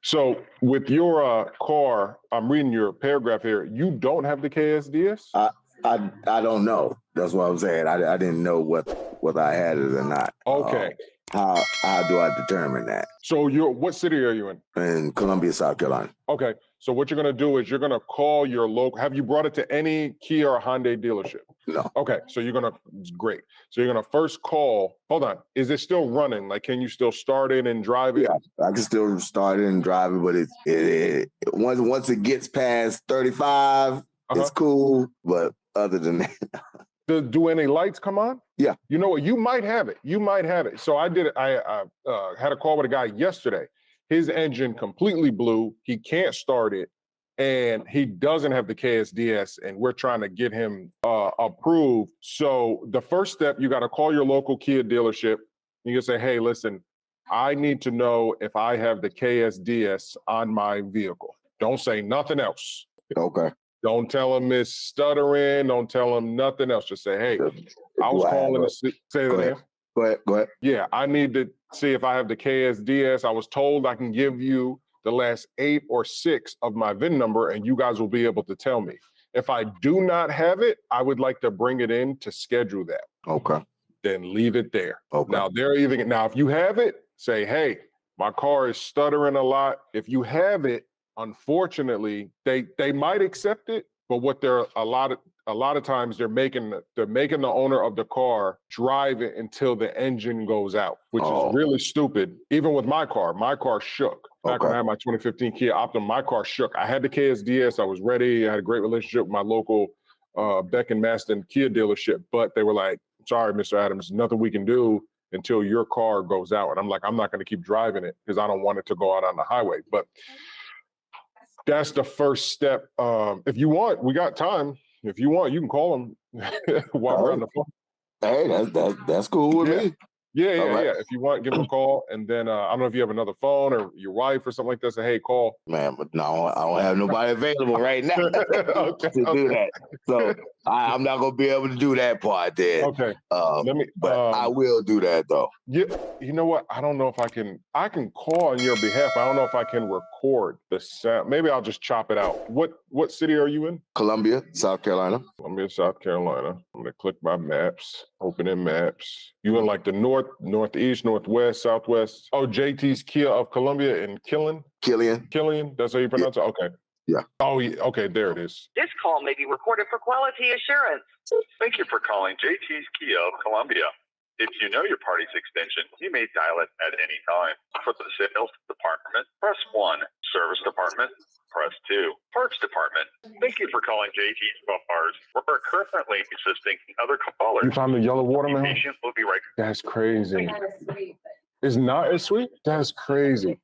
So with your car, I'm reading your paragraph here. You don't have the KSDS? I don't know. That's what I'm saying. I didn't know whether I had it or not. Okay. How do I determine that? So what city are you in? In Columbia, South Carolina. Okay. So what you're going to do is you're going to call your local. Have you brought it to any Kia or Hyundai dealership? No. Okay. So great. So you're going to first call. Hold on. Is it still running? Like, can you still start it and drive it? Yeah, I can still start it and drive it, but once it gets past 35, it's cool. But other than that. Do any lights come on? Yeah. You know what? You might have it. So I did it. I had a call with a guy yesterday. His engine completely blew. He can't start it. And he doesn't have the KSDS. And we're trying to get him approved. So the first step, you got to call your local Kia dealership. You can say, hey, listen, I need to know if I have the KSDS on my vehicle. Don't say nothing else. Okay. Don't tell him it's stuttering. Don't tell him nothing else. Just say, hey, I was calling to say that again. Go ahead. Yeah, I need to see if I have the KSDS. I was told I can give you the last 8 or 6 of my VIN number, and you guys will be able to tell me. If I do not have it, I would like to bring it in to schedule that. Okay. Then leave it there. Okay. Now, if you have it, say, hey, my car is stuttering a lot. If you have it, unfortunately, they might accept it, but what they're a lot of times they're making the owner of the car drive it until the engine goes out, which is really stupid. Even with my car shook. Back when I had my 2015 Kia Optima, my car shook. I had the KSDS. I was ready. I had a great relationship with my local Beck and Maston Kia dealership, but they were like, sorry, Mr. Adams, nothing we can do until your car goes out. And I'm like, I'm not going to keep driving it because I don't want it to go out on the highway. But that's the first step. If you want, we got time. If you want, you can call them while we're on the phone. Hey, that's cool with me. Yeah. If you want, give them a call. And then I don't know if you have another phone or your wife or something like that. Say, hey, call. Man, but no, I don't have nobody available right now to do that. So I'm not going to be able to do that part then. Okay. But I will do that though. Yeah. You know what? I don't know if I can call on your behalf. I don't know if I can record the sound. Maybe I'll just chop it out. What city are you in? Columbia, South Carolina. Columbia, South Carolina. I'm going to click my maps, open in maps. You in like the north, northeast, northwest, southwest? Oh, JT's Kia of Columbia in Killian? That's how you pronounce it? Okay. Yeah. Oh, yeah. Okay, there it is. This call may be recorded for quality assurance. Thank you for calling JT's Kia of Columbia. If you know your party's extension, you may dial it at any time. For the sales department, press 1. Service department, press 2. Parts department, thank you for calling JT's Cars. We're currently assisting other callers. You found the yellow watermelon? Patient will be right. That's crazy. It's not as sweet? That's crazy.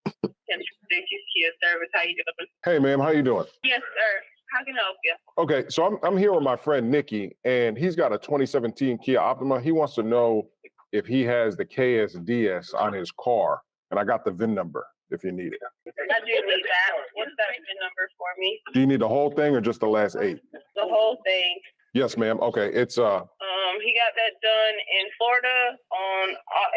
JT's Kia service, how you doing? Hey, ma'am, how you doing? Yes, sir. How can I help you? Okay, so I'm here with my friend Nikki, and he's got a 2017 Kia Optima. He wants to know if he has the KSDS on his car, and I got the VIN number if you need it. I do need that. What's that VIN number for me? Do you need the whole thing or just the last 8? The whole thing. Yes, ma'am. Okay, it's he got that done in Florida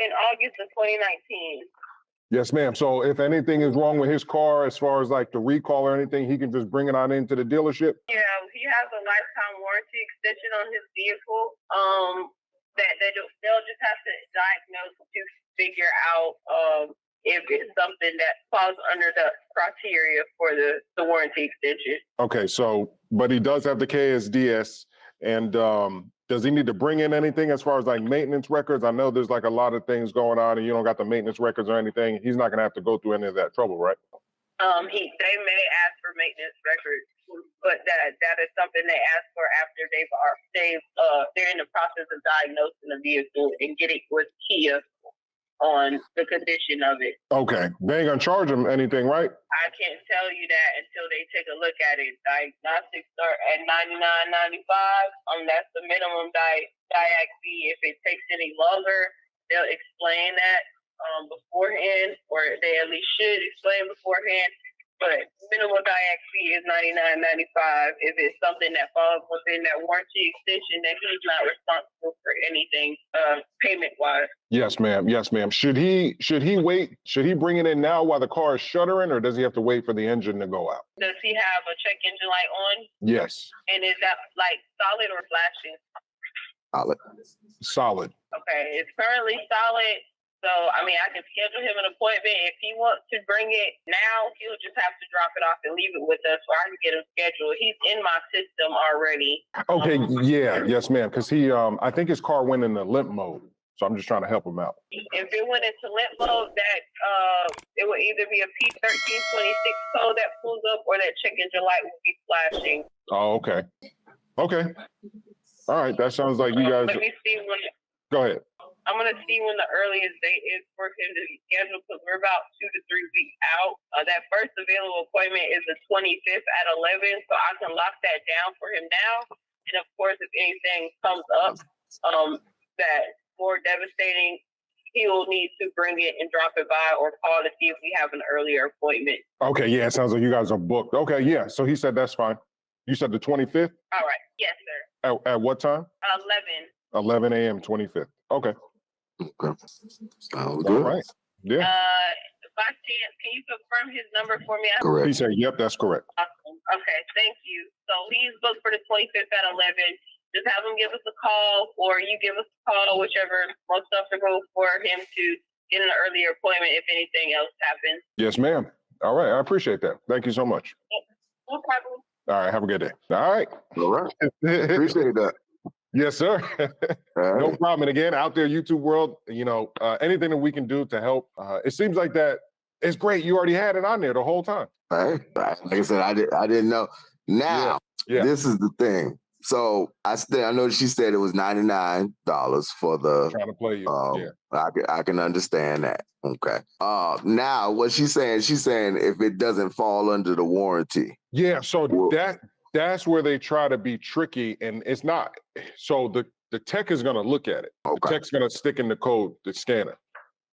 in August of 2019. Yes, ma'am. So if anything is wrong with his car, as far as like the recall or anything, he can just bring it on into the dealership? Yeah, he has a lifetime warranty extension on his vehicle. They'll just have to diagnose to figure out if it's something that falls under the criteria for the warranty extension. Okay, so, but he does have the KSDS, and does he need to bring in anything as far as like maintenance records? I know there's like a lot of things going on and you don't got the maintenance records or anything. He's not gonna have to go through any of that trouble, right? They may ask for maintenance records, but that is something they ask for after they're in the process of diagnosing the vehicle and getting with Kia on the condition of it. Okay, they ain't gonna charge him anything, right? I can't tell you that until they take a look at it. Diagnostics start at $99.95. That's the minimum diag fee. If it takes any longer, they'll explain that beforehand, or they at least should explain beforehand. but minimal diag fee is $99.95. If it's something that falls within that warranty extension, then he's not responsible for anything payment wise. Yes, ma'am. Yes, ma'am. Should he wait? Should he bring it in now while the car is shuttering, or does he have to wait for the engine to go out? Does he have a check engine light on? Yes. And is that light solid or flashing? Solid. Solid. Okay, it's currently solid. So, I mean, I can schedule him an appointment. If he wants to bring it now, he'll just have to drop it off and leave it with us so I can get him scheduled. He's in my system already. Okay, yeah, yes, ma'am. Because he, I think his car went into limp mode. So I'm just trying to help him out. If it went into limp mode, that it will either be a P1326 code that pulls up or that check engine light will be flashing. Oh, okay. Okay. All right, that sounds like you guys. Let me see when. Go ahead. I'm going to see when the earliest date is for him to be scheduled because we're about 2 to 3 weeks out. That first available appointment is the 25th at 11, so I can lock that down for him now. And of course, if anything comes up that's more devastating, he will need to bring it and drop it by or call to see if we have an earlier appointment. Okay, yeah, it sounds like you guys are booked. Okay, yeah, so he said that's fine. You said the 25th? All right. Yes, sir. At what time? 11 11. a.m., 25th. Okay. Okay. Sounds All good. right. Yeah. By chance, can you confirm his number for me? He Correct. said, yep, that's correct. Awesome. Okay, thank you. So he's booked for the 25th at 11. Just have him give us a call or you give us a call, whichever most comfortable for him to get an earlier appointment if anything else happens. Yes, ma'am. All right, I appreciate that. Thank you so much. No problem. All right, have a good day. All right. All right. Appreciate that. Yes, sir. All No right. problem. And again, out there, YouTube world, you know, anything that we can do to help. It seems like that it's great. You already had it on there the whole time. Hey, like I said, I didn't know. Now, Yeah. this is the thing. So I know she said it was $99 for the. Trying to play you. Yeah. I can understand that. Okay. Now what she's saying if it doesn't fall under the warranty. Yeah. So Well- that's where they try to be tricky, and it's not. So the tech is going to look at it. The Okay. tech's going to stick in the code, the scanner.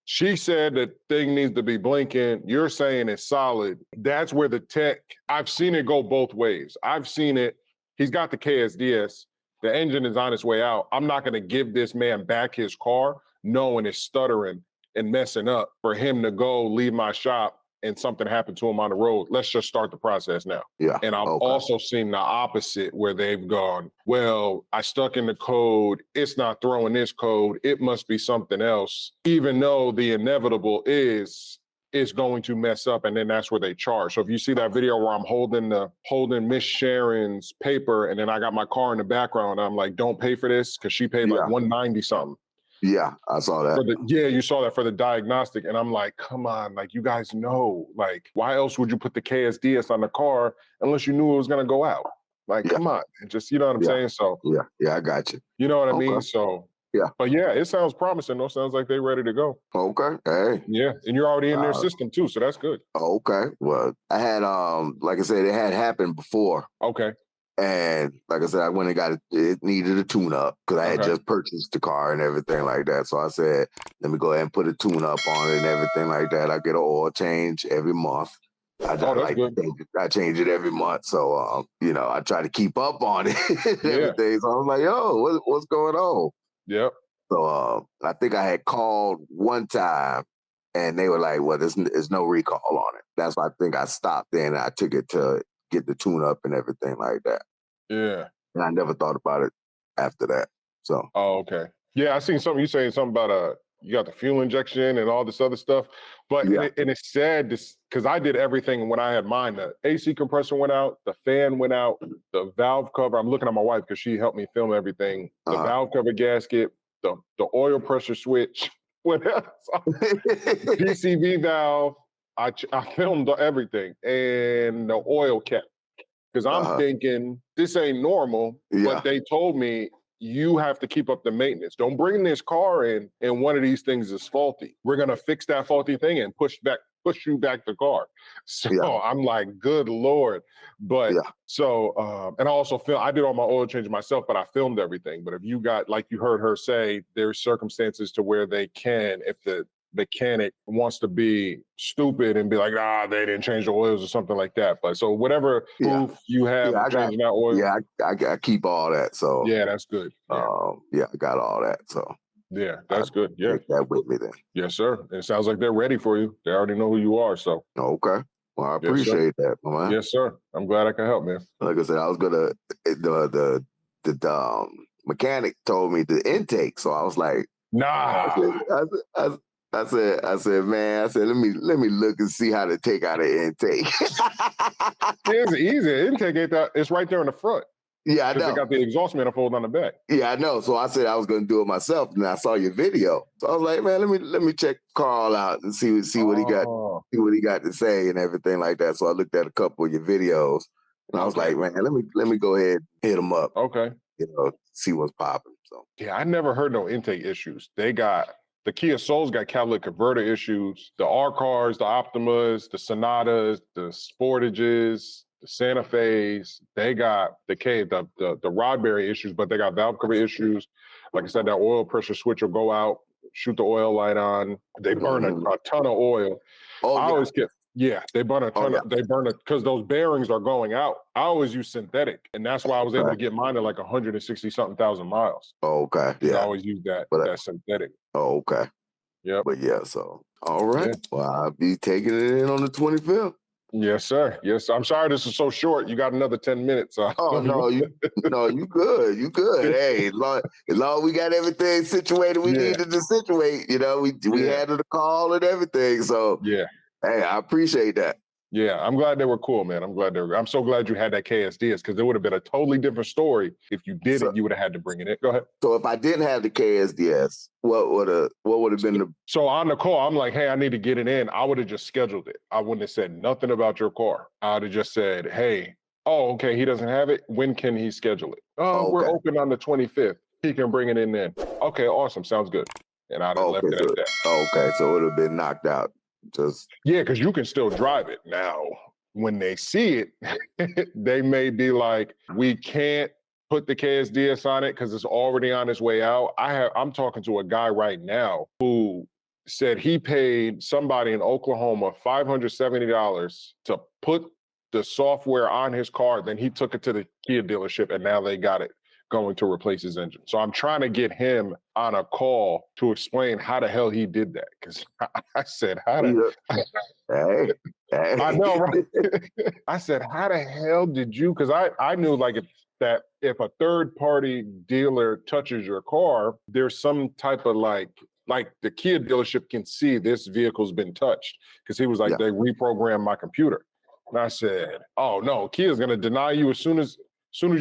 She said the thing needs to be blinking. You're saying it's solid. That's where the tech. I've seen it go both ways. I've seen it. He's got the KSDS. The engine is on its way out. I'm not going to give this man back his car knowing it's stuttering and messing up for him to go leave my shop and something happened to him on the road. Let's just start the process now. Yeah. And I've Okay. also seen the opposite where they've gone, well, I stuck in the code. It's not throwing this code. It must be something else, even though the inevitable is it's going to mess up. And then that's where they charge. So if you see that video where I'm holding Miss Sharon's paper and then I got my car in the background, I'm like, don't pay for this because she paid like $190 something. Yeah, I saw that. You saw that for the diagnostic. And I'm like, come on, like you guys know, like why else would you put the KSDS on the car unless you knew it was going to go out? Like, come on, and just, you know what I'm saying? So yeah, I got you. You know what I mean? So but yeah, it sounds promising. Though sounds like they're ready to go. Okay. Hey. Yeah, and you're already in their system too, so that's good. Okay. Well, I had like I said, it had happened before. Okay. And like I said, I went and got it needed a tune up because I had just purchased the car and everything like that. So I said, let me go ahead and put a tune up on it and everything like that. I get an oil change every month. I change it every month. So, you know, I try to keep up on it and everything. So I was like, yo, what's going on? Yep. So I think I had called one time and they were like, well, there's no recall on it. That's why I think I stopped there and I took it to get the tune up and everything like that. Yeah. And I never thought about it after that. So. Oh, okay. Yeah, I seen something you saying something about you got the fuel injection and all this other stuff. But and it's sad this because I did everything when I had mine. The AC compressor went out, the fan went out, the valve cover. I'm looking at my wife because she helped me film everything. The valve cover gasket, the oil pressure switch, what else? PCV valve. I filmed everything and the oil cap because I'm thinking this ain't normal. But they told me you have to keep up the maintenance. Don't bring this car in and one of these things is faulty. We're gonna fix that faulty thing and push you back the car. So I'm like, good Lord. But so and I also I did all my oil change myself, but I filmed everything. But if you got, like you heard her say, there's circumstances to where they can, if the mechanic wants to be stupid and be like, they didn't change the oils or something like that. But so whatever proof you have of changing that oil. Yeah, I keep all that. So yeah, that's good. I got all that. So yeah, that's good. Yeah. Take that with me then. Yes, sir. It sounds like they're ready for you. They already know who you are. So okay. Well, I appreciate that, man. Yes, sir. I'm glad I can help, man. Like I said, I was gonna the mechanic told me the intake, so I was like, nah. I said, man, let me look and see how to take out an intake. It's easy. Intake ain't that. It's right there in the front. Yeah, I know. They got the exhaust manifold on the back. Yeah, I know. So I said I was going to do it myself, and I saw your video. So I was like, man, let me check Carl out and see what he got, see what he got to say and everything like that. So I looked at a couple of your videos, and I was like, man, let me go ahead and hit him up. Okay. See what's popping. So yeah, I never heard no intake issues. They got the Kia Souls got catalytic converter issues. The R cars, the Optimas, the Sonatas, the Sportages, the Santa Fe's, they got the Rodberry issues, but they got valve cover issues. Like I said, that oil pressure switch will go out, shoot the oil light on. They burn a ton of oil. They burn a ton they burn it because those bearings are going out. I always use synthetic, and that's why I was able to get mine at like 160-something thousand miles. Oh, okay. Yeah. I always use that synthetic. Oh, okay. Yeah. But yeah, so all right. Yeah. Well, I'll be taking it in on the 25th. Yes, sir. Yes. I'm sorry this is so short. You got another 10 minutes. Oh no, you good. You good. Hey, as long as we got everything situated we needed to situate, we had the call and everything. So yeah. Hey, I appreciate that. Yeah, I'm glad they were cool, man. I'm so glad you had that KSDS because it would have been a totally different story if you didn't. You would have had to bring it in. Go ahead. So if I didn't have the KSDS, what would have been the? So on the call, I'm like, hey, I need to get it in. I would have just scheduled it. I wouldn't have said nothing about your car. I would have just said, hey, okay, he doesn't have it. When can he schedule it? We're open on the 25th. He can bring it in then. Okay, awesome. Sounds good. And I'd have left it at that. Okay, so it would have been knocked out. Because you can still drive it. Now, when they see it, they may be like, we can't put the KSDS on it because it's already on its way out. I'm talking to a guy right now who said he paid somebody in Oklahoma $570 to put the software on his car. Then he took it to the Kia dealership and now they got it going to replace his engine. So I'm trying to get him on a call to explain how the hell he did that. Because I said, how the hey. I know, right? I said, how the hell did you? Because I knew like if a third party dealer touches your car, there's some type of like the Kia dealership can see this vehicle's been touched. Because he was like, they reprogrammed my computer. And I said, oh no, Kia's gonna deny you as soon as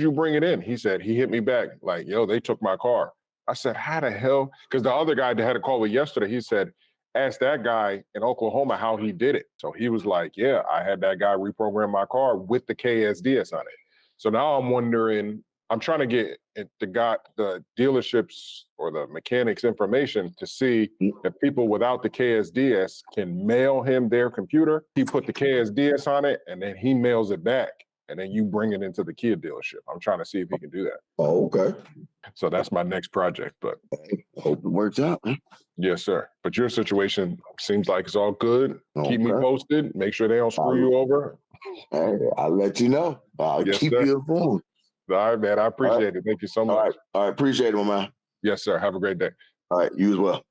you bring it in. He said, he hit me back like, yo, they took my car. I said, how the hell? Because the other guy that had a call with yesterday, he said, ask that guy in Oklahoma how he did it. So he was like, yeah, I had that guy reprogram my car with the KSDS on it. So now I'm wondering, I'm trying to get the dealerships or the mechanics information to see if people without the KSDS can mail him their computer. He put the KSDS on it and then he mails it back. And then you bring it into the Kia dealership. I'm trying to see if he can do that. Oh, okay. So that's my next project, but hope it works out, man. Yes, sir. But your situation seems like it's all good. Okay. Keep me posted. Make sure they don't screw you over. Hey, I'll let you know. I'll keep you informed. All right, man. I appreciate it. Thank you so much. All right. Appreciate it, man. Yes, sir. Have a great day. All right. You as well.